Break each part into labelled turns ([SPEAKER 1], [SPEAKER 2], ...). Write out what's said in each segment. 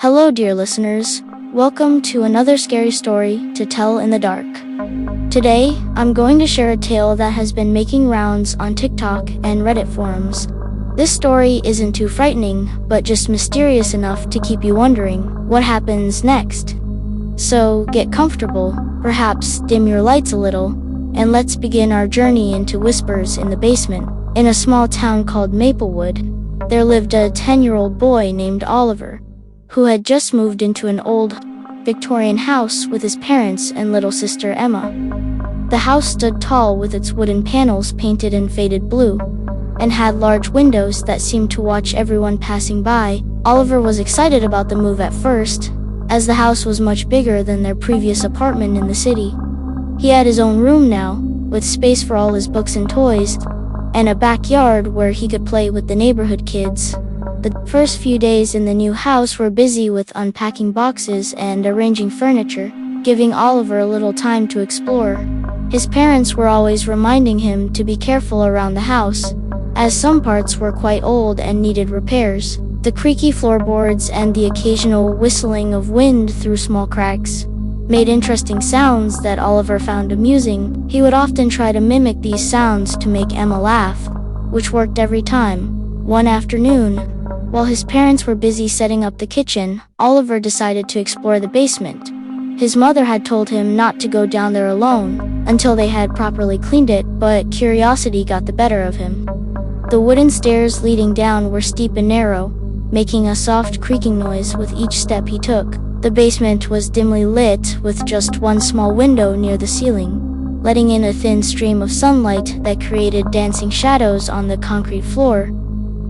[SPEAKER 1] Hello, dear listeners. Welcome to another scary story to tell in the dark. Today, I'm going to share a tale that has been making rounds on TikTok and Reddit forums. This story isn't too frightening, but just mysterious enough to keep you wondering what happens next. So, get comfortable, perhaps dim your lights a little, and let's begin our journey into whispers in the basement. In a small town called Maplewood, there lived a 10-year-old boy named Oliver, who had just moved into an old Victorian house with his parents and little sister Emma. The house stood tall with its wooden panels painted in faded blue, and had large windows that seemed to watch everyone passing by. Oliver was excited about the move at first, as the house was much bigger than their previous apartment in the city. He had his own room now, with space for all his books and toys, and a backyard where he could play with the neighborhood kids. The first few days in the new house were busy with unpacking boxes and arranging furniture, giving Oliver a little time to explore. His parents were always reminding him to be careful around the house, as some parts were quite old and needed repairs. The creaky floorboards and the occasional whistling of wind through small cracks made interesting sounds that Oliver found amusing. He would often try to mimic these sounds to make Emma laugh, which worked every time. One afternoon, while his parents were busy setting up the kitchen, Oliver decided to explore the basement. His mother had told him not to go down there alone until they had properly cleaned it, but curiosity got the better of him. The wooden stairs leading down were steep and narrow, making a soft creaking noise with each step he took. The basement was dimly lit with just one small window near the ceiling, letting in a thin stream of sunlight that created dancing shadows on the concrete floor.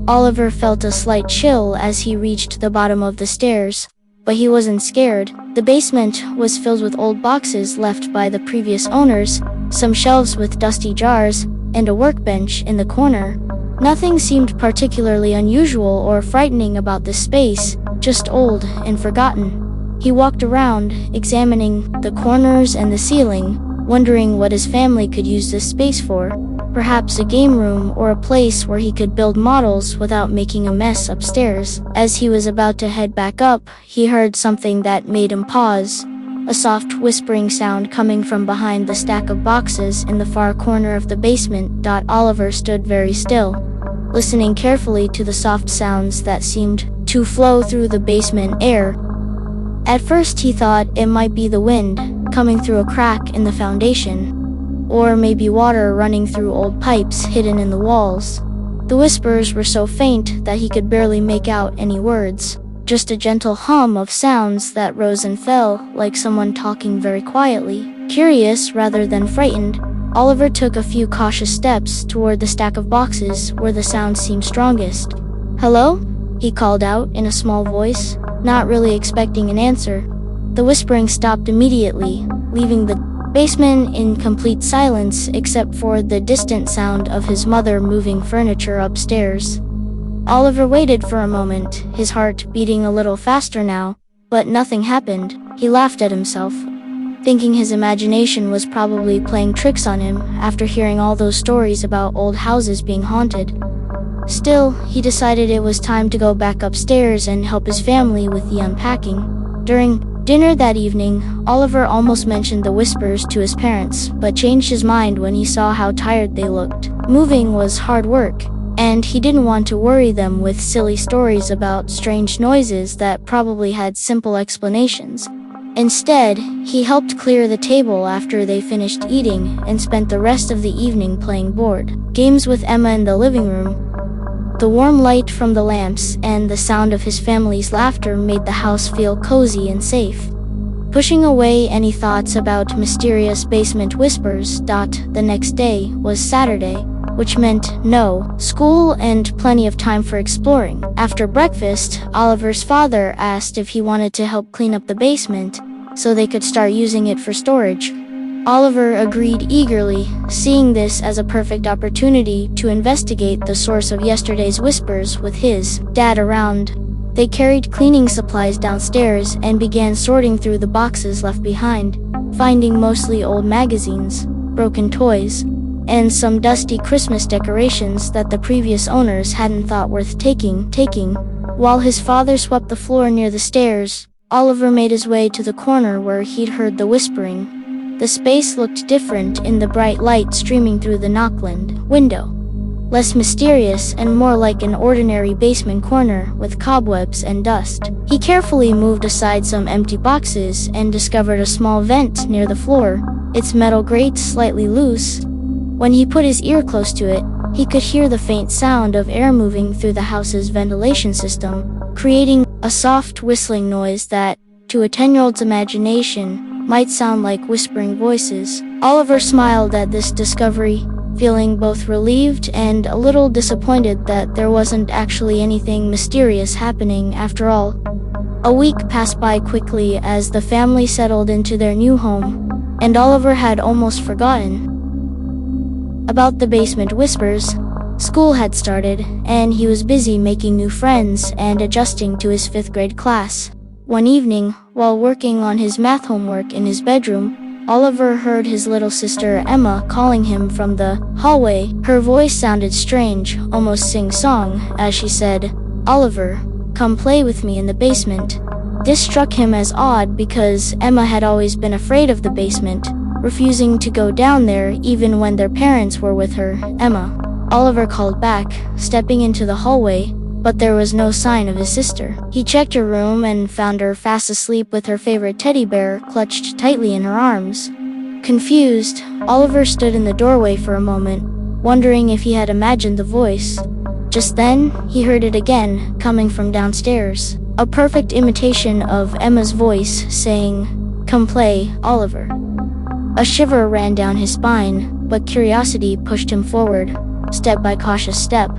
[SPEAKER 1] Oliver felt a slight chill as he reached the bottom of the stairs, but he wasn't scared. The basement was filled with old boxes left by the previous owners, some shelves with dusty jars, and a workbench in the corner. Nothing seemed particularly unusual or frightening about this space, just old and forgotten. He walked around, examining the corners and the ceiling, wondering what his family could use this space for. Perhaps a game room or a place where he could build models without making a mess upstairs. As he was about to head back up, he heard something that made him pause. A soft whispering sound coming from behind the stack of boxes in the far corner of the basement. Oliver stood very still, listening carefully to the soft sounds that seemed to flow through the basement air. At first he thought it might be the wind coming through a crack in the foundation, or maybe water running through old pipes hidden in the walls. The whispers were so faint that he could barely make out any words, just a gentle hum of sounds that rose and fell, like someone talking very quietly. Curious rather than frightened, Oliver took a few cautious steps toward the stack of boxes where the sound seemed strongest. "Hello?" he called out in a small voice, not really expecting an answer. The whispering stopped immediately, leaving the basement in complete silence except for the distant sound of his mother moving furniture upstairs. Oliver waited for a moment, his heart beating a little faster now, but nothing happened. He laughed at himself, thinking his imagination was probably playing tricks on him after hearing all those stories about old houses being haunted. Still, he decided it was time to go back upstairs and help his family with the unpacking. During dinner that evening, Oliver almost mentioned the whispers to his parents, but changed his mind when he saw how tired they looked. Moving was hard work, and he didn't want to worry them with silly stories about strange noises that probably had simple explanations. Instead, he helped clear the table after they finished eating and spent the rest of the evening playing board games with Emma in the living room. The warm light from the lamps and the sound of his family's laughter made the house feel cozy and safe. Pushing away any thoughts about mysterious basement whispers. The next day was Saturday, which meant no school and plenty of time for exploring. After breakfast, Oliver's father asked if he wanted to help clean up the basement so they could start using it for storage. Oliver agreed eagerly, seeing this as a perfect opportunity to investigate the source of yesterday's whispers with his dad around. They carried cleaning supplies downstairs and began sorting through the boxes left behind, finding mostly old magazines, broken toys, and some dusty Christmas decorations that the previous owners hadn't thought worth taking. While his father swept the floor near the stairs, Oliver made his way to the corner where he'd heard the whispering. The space looked different in the bright light streaming through the knockland window. Less mysterious and more like an ordinary basement corner with cobwebs and dust. He carefully moved aside some empty boxes and discovered a small vent near the floor, its metal grate slightly loose. When he put his ear close to it, he could hear the faint sound of air moving through the house's ventilation system, creating a soft whistling noise that, to a 10-year-old's imagination, might sound like whispering voices. Oliver smiled at this discovery, feeling both relieved and a little disappointed that there wasn't actually anything mysterious happening after all. A week passed by quickly as the family settled into their new home, and Oliver had almost forgotten about the basement whispers. School had started, and he was busy making new friends and adjusting to his 5th grade class. One evening, while working on his math homework in his bedroom, Oliver heard his little sister Emma calling him from the hallway. Her voice sounded strange, almost sing-song, as she said, "Oliver, come play with me in the basement." This struck him as odd because Emma had always been afraid of the basement, refusing to go down there even when their parents were with her. "Emma," Oliver called back, stepping into the hallway, but there was no sign of his sister. He checked her room and found her fast asleep with her favorite teddy bear clutched tightly in her arms. Confused, Oliver stood in the doorway for a moment, wondering if he had imagined the voice. Just then, he heard it again, coming from downstairs. A perfect imitation of Emma's voice, saying, "Come play, Oliver." A shiver ran down his spine, but curiosity pushed him forward, step by cautious step,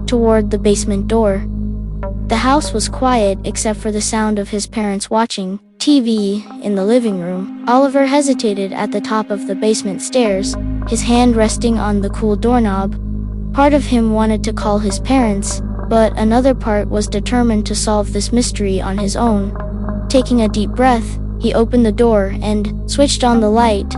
[SPEAKER 1] toward the basement door. The house was quiet except for the sound of his parents watching TV in the living room. Oliver hesitated at the top of the basement stairs, his hand resting on the cool doorknob. Part of him wanted to call his parents, but another part was determined to solve this mystery on his own. Taking a deep breath, he opened the door and switched on the light.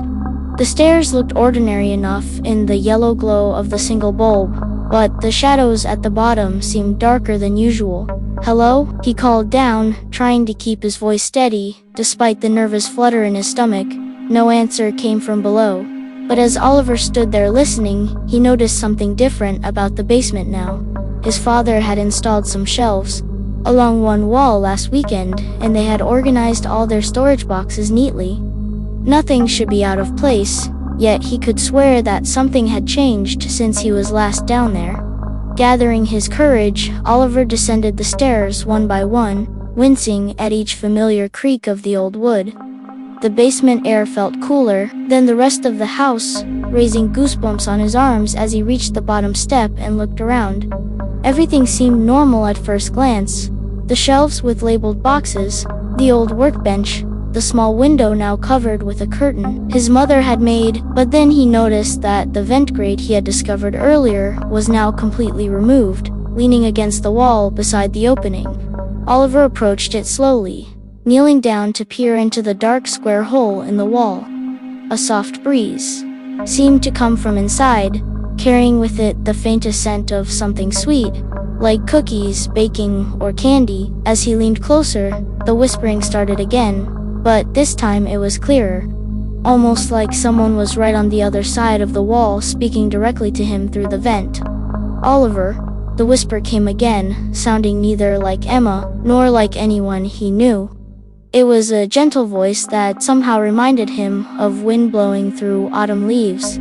[SPEAKER 1] The stairs looked ordinary enough in the yellow glow of the single bulb, but the shadows at the bottom seemed darker than usual. "Hello?" he called down, trying to keep his voice steady, despite the nervous flutter in his stomach. No answer came from below. But as Oliver stood there listening, he noticed something different about the basement now. His father had installed some shelves along one wall last weekend, and they had organized all their storage boxes neatly. Nothing should be out of place, yet he could swear that something had changed since he was last down there. Gathering his courage, Oliver descended the stairs one by one, wincing at each familiar creak of the old wood. The basement air felt cooler than the rest of the house, raising goosebumps on his arms as he reached the bottom step and looked around. Everything seemed normal at first glance. The shelves with labeled boxes, the old workbench, the small window now covered with a curtain his mother had made, but then he noticed that the vent grate he had discovered earlier was now completely removed, leaning against the wall beside the opening. Oliver approached it slowly, kneeling down to peer into the dark square hole in the wall. A soft breeze seemed to come from inside, carrying with it the faintest scent of something sweet, like cookies, baking, or candy. As he leaned closer, the whispering started again, but this time it was clearer, almost like someone was right on the other side of the wall speaking directly to him through the vent. "Oliver," the whisper came again, sounding neither like Emma nor like anyone he knew. It was a gentle voice that somehow reminded him of wind blowing through autumn leaves.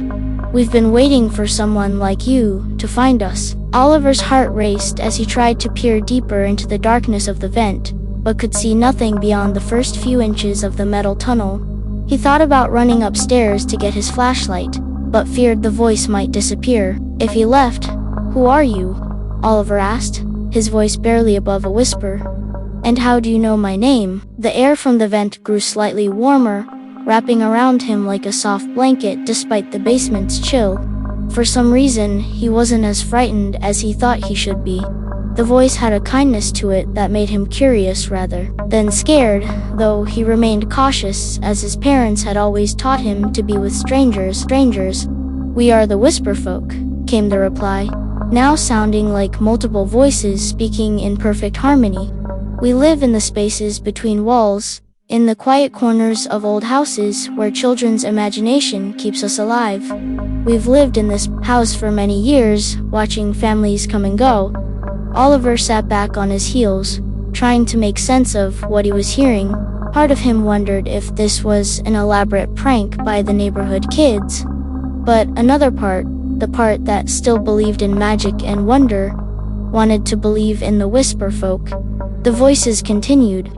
[SPEAKER 1] "We've been waiting for someone like you to find us." Oliver's heart raced as he tried to peer deeper into the darkness of the vent, but could see nothing beyond the first few inches of the metal tunnel. He thought about running upstairs to get his flashlight, but feared the voice might disappear if he left. "Who are you?" Oliver asked, his voice barely above a whisper. "And how do you know my name?" The air from the vent grew slightly warmer, wrapping around him like a soft blanket despite the basement's chill. For some reason, he wasn't as frightened as he thought he should be. The voice had a kindness to it that made him curious rather than scared, though he remained cautious as his parents had always taught him to be with strangers. "We are the Whisper Folk," came the reply. now sounding like multiple voices speaking in perfect harmony. We live in the spaces between walls, in the quiet corners of old houses where children's imagination keeps us alive. We've lived in this house for many years, watching families come and go. Oliver sat back on his heels, trying to make sense of what he was hearing. Part of him wondered if this was an elaborate prank by the neighborhood kids. But another part, the part that still believed in magic and wonder, wanted to believe in the whisper folk. The voices continued,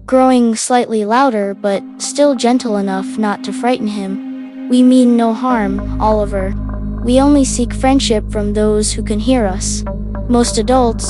[SPEAKER 1] growing slightly louder but still gentle enough not to frighten him. "We mean no harm, Oliver. We only seek friendship from those who can hear us." Most adults